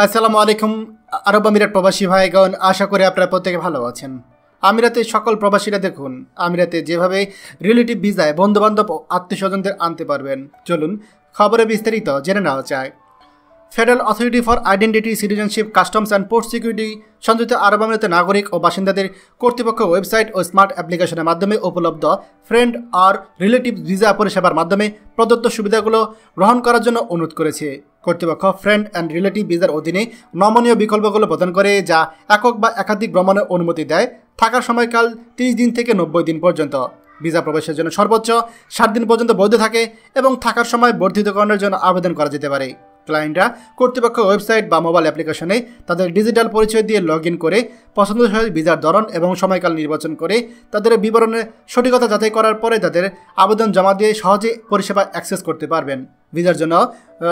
আসসালামু আলাইকুম আরব আমিরাত প্রবাসী ভাইগণ, আশা করি আপনারা প্রত্যেকে ভালো আছেন। আমিরাতের সকল প্রবাসীরা দেখুন আমিরাতে যেভাবে রিলেটিভ ভিসায় বন্ধুবান্ধব ও আত্মীয়স্বজনদের আনতে পারবেন। চলুন খবরে বিস্তারিত জেনে নেওয়া যায়। Federal authority for identity, citizenship, customs and port security সংযুক্ত আরব আমিরাতের নাগরিক ও বাসিন্দাদের কর্তৃপক্ষ ওয়েবসাইট ও স্মার্ট অ্যাপ্লিকেশনের মাধ্যমে উপলব্ধ ফ্রেন্ড আর রিলেটিভ ভিসা পরিষেবার মাধ্যমে প্রদত্ত সুবিধাগুলো গ্রহণ করার জন্য অনুরোধ করেছে। কর্তৃপক্ষ ফ্রেন্ড অ্যান্ড রিলেটিভ ভিসার অধীনে নমনীয় বিকল্পগুলো প্রদান করে, যা একক বা একাধিক ভ্রমণের অনুমতি দেয়। থাকার সময়কাল 30 দিন থেকে 90 দিন পর্যন্ত। ভিসা প্রবেশের জন্য সর্বোচ্চ 60 দিন পর্যন্ত বৈধ থাকে এবং থাকার সময় বর্ধিতকরণের জন্য আবেদন করা যেতে পারে। ক্লায়েন্টরা কর্তৃপক্ষ ওয়েবসাইট বা মোবাইল অ্যাপ্লিকেশনে তাদের ডিজিটাল পরিচয় দিয়ে লগ ইন করে পছন্দসই ভিসার ধরন এবং সময়কাল নির্বাচন করে তাদের বিবরণের সঠিকতা যাচাই করার পরে তাদের আবেদন জমা দিয়ে সহজে পরিষেবা অ্যাক্সেস করতে পারবেন। ভিসার জন্য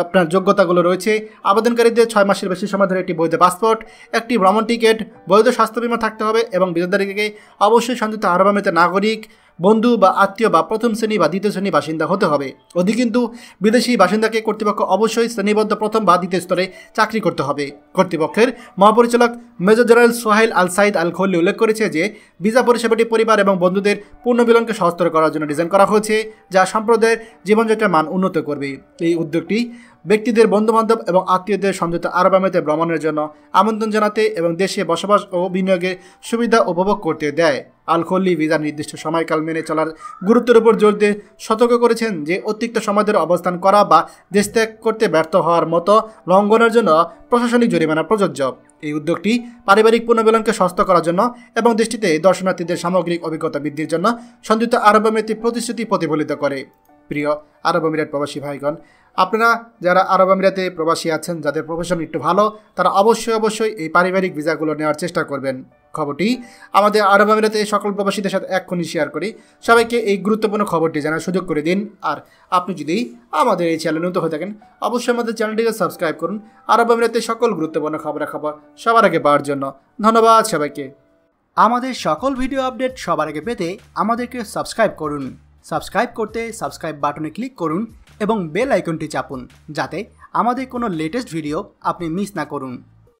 আপনার যোগ্যতাগুলো রয়েছে: আবেদনকারীদের 6 মাসের বেশি সময় ধরে একটি বৈধ পাসপোর্ট, একটি ভ্রমণ টিকিট, বৈধ স্বাস্থ্য বীমা থাকতে হবে এবং ভিসাধারীকে অবশ্যই সংযুক্ত আরব আমিরাতের নাগরিক, বন্ধু বা আত্মীয় বা প্রথম শ্রেণী বা দ্বিতীয় শ্রেণী বাসিন্দা হতে হবে। কিন্তু বিদেশি বাসিন্দাকে কর্তৃপক্ষ অবশ্যই শ্রেণীবদ্ধ প্রথম বা দ্বিতীয় স্তরে চাকরি করতে হবে। কর্তৃপক্ষের মহাপরিচালক মেজর জেনারেল সোহাইল আল সাইদ আল খল্লি উল্লেখ করেছে যে ভিসা পরিষেবাটি পরিবার এবং বন্ধুদের পূর্ণ মিলনকে সহজতর করার জন্য ডিজাইন করা হয়েছে, যা সম্প্রদায়ের জীবনযাত্রার মান উন্নত করবে। এই উদ্যোগটি ব্যক্তিদের, বন্ধুবান্ধব এবং আত্মীয়দের সংযুক্ত আরব আমিরাতে ভ্রমণের জন্য আমন্ত্রণ জানাতে এবং দেশে বসবাস ও বিনিয়োগের সুবিধা উপভোগ করতে দেয়। আল খল্লি ভিসার নির্দিষ্ট সময়কাল মেনে চলার গুরুত্বের উপর জোর দিয়ে সতর্ক করেছেন যে অতিরিক্ত সময় ধরে অবস্থান করা বা দেশ ত্যাগ করতে ব্যর্থ হওয়ার মতো লঙ্ঘনের জন্য প্রশাসনিক জরিমানা প্রযোজ্য। এই উদ্যোগটি পারিবারিক পুনর্মিলনকে সহজ করার জন্য এবং দেশটিতে দর্শনার্থীদের সামগ্রিক অভিজ্ঞতা বৃদ্ধির জন্য সংযুক্ত আরব আমিরাতের প্রতিশ্রুতি প্রতিফলিত করে। প্রিয় আরব আমিরাত প্রবাসী ভাইগণ, আপনারা যারা আরব আমিরাতে প্রবাসী আছেন, যাদের প্রফেশন একটু ভালো, তারা অবশ্যই এই পারিবারিক ভিসাগুলো নেওয়ার চেষ্টা করবেন। খবরটি আমাদের আরব আমিরাতে সকল প্রবাসীদের সাথে এক্ষুনি শেয়ার করি। সবাইকে এই গুরুত্বপূর্ণ খবরটি জানার সুযোগ করে দিন। আর আপনি যদি আমাদের এই চ্যানেল নতুন হয়ে থাকেন, অবশ্যই আমাদের চ্যানেলটিকে সাবস্ক্রাইব করুন আরব আমিরাতে সকল গুরুত্বপূর্ণ খবর সবার আগে পাওয়ার জন্য। ধন্যবাদ সবাইকে। আমাদের সকল ভিডিও আপডেট সবার আগে পেতে আমাদেরকে সাবস্ক্রাইব করুন। সাবস্ক্রাইব করতে সাবস্ক্রাইব বাটনে ক্লিক করুন এবং বেল আইকনটি চাপুন, যাতে আমাদের কোনো লেটেস্ট ভিডিও আপনি মিস না করুন।